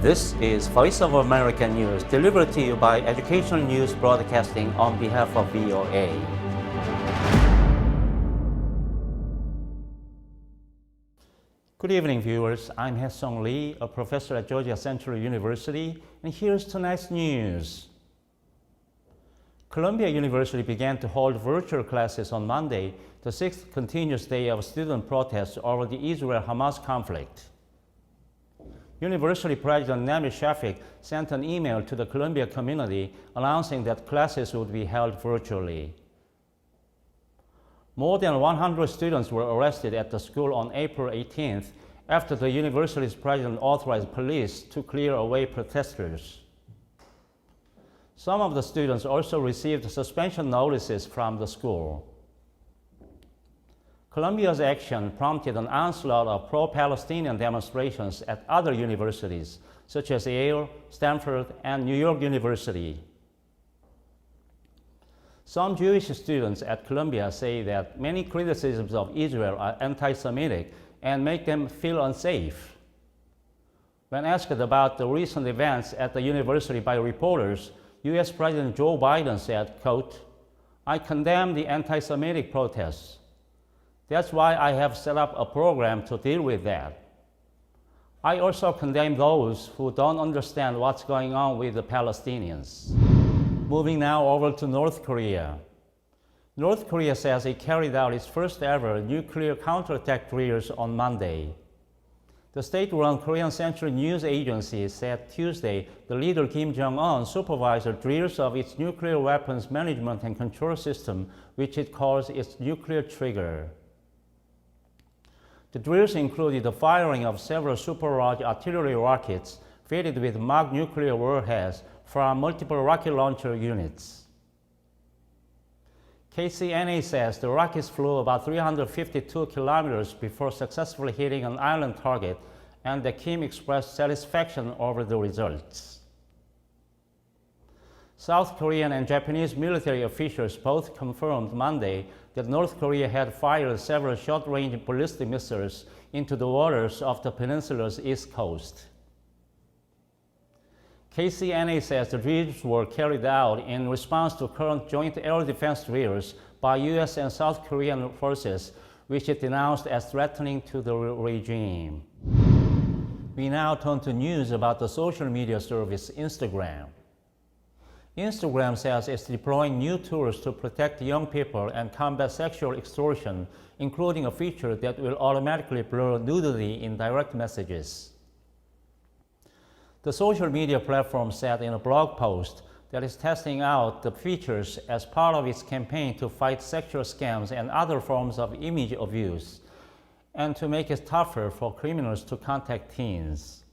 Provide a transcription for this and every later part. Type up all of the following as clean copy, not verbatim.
This is Voice of America News, delivered to you by Educational News Broadcasting on behalf of VOA. Good evening, viewers. I'm Hae-Sung Lee, a professor at Georgia Central University, and here's tonight's news. Columbia University began to hold virtual classes on Monday, the sixth continuous day of student protests over the Israel-Hamas conflict. University President Nami Shafik sent an email to the Columbia community announcing that classes would be held virtually. More than 100 students were arrested at the school on April 18th after the university's president authorized police to clear away protesters. Some of the students also received suspension notices from the school. Columbia's action prompted an onslaught of pro-Palestinian demonstrations at other universities, such as Yale, Stanford, and New York University. Some Jewish students at Columbia say that many criticisms of Israel are anti-Semitic and make them feel unsafe. When asked about the recent events at the university by reporters, U.S. President Joe Biden said, quote, "I condemn the anti-Semitic protests. That's why I have set up a program to deal with that. I also condemn those who don't understand what's going on with the Palestinians." Moving now over to North Korea. North Korea says it carried out its first ever nuclear counterattack drills on Monday. The state-run Korean Central News Agency said Tuesday the leader Kim Jong-un supervised the drills of its nuclear weapons management and control system, which it calls its nuclear trigger. The drills included the firing of several super-large artillery rockets fitted with mock nuclear warheads from multiple rocket launcher units. KCNA says the rockets flew about 352 kilometers before successfully hitting an island target, and that Kim expressed satisfaction over the results. South Korean and Japanese military officials both confirmed Monday that North Korea had fired several short-range ballistic missiles into the waters of the peninsula's east coast. KCNA says the drills were carried out in response to current joint air defense drills by U.S. and South Korean forces, which it denounced as threatening to the regime. We now turn to news about the social media service Instagram. Instagram says it's deploying new tools to protect young people and combat sexual extortion, including a feature that will automatically blur nudity in direct messages. The social media platform said in a blog post that it's testing out the features as part of its campaign to fight sexual scams and other forms of image abuse, and to make it tougher for criminals to contact teens.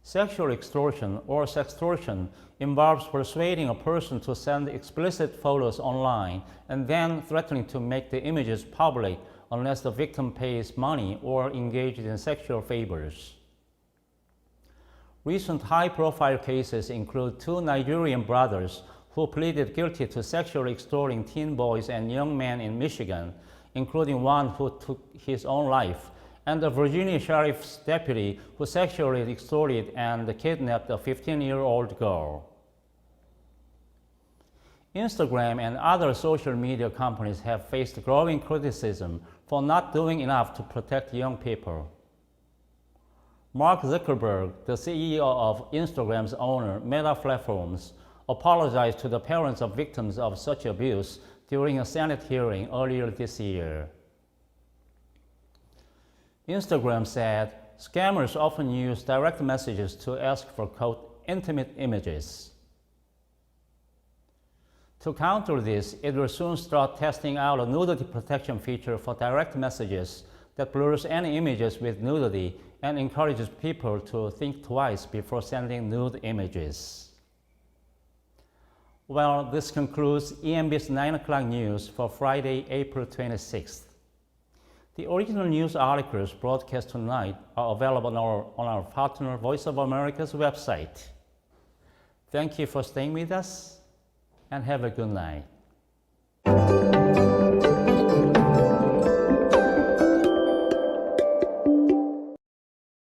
Sexual extortion or sextortion involves persuading a person to send explicit photos online and then threatening to make the images public unless the victim pays money or engages in sexual favors. Recent high-profile cases include two Nigerian brothers who pleaded guilty to sexually extorting teen boys and young men in Michigan, including one who took his own life, and the Virginia sheriff's deputy who sexually extorted and kidnapped a 15-year-old girl. Instagram and other social media companies have faced growing criticism for not doing enough to protect young people. Mark Zuckerberg, the CEO of Instagram's owner, Meta Platforms, apologized to the parents of victims of such abuse during a Senate hearing earlier this year. Instagram said scammers often use direct messages to ask for, quote, intimate images. To counter this, it will soon start testing out a nudity protection feature for direct messages that blurs any images with nudity and encourages people to think twice before sending nude images. Well, this concludes ENB's 9 o'clock news for Friday, April 26th. The original news articles broadcast tonight are available on our partner Voice of America's website. Thank you for staying with us, and have a good night.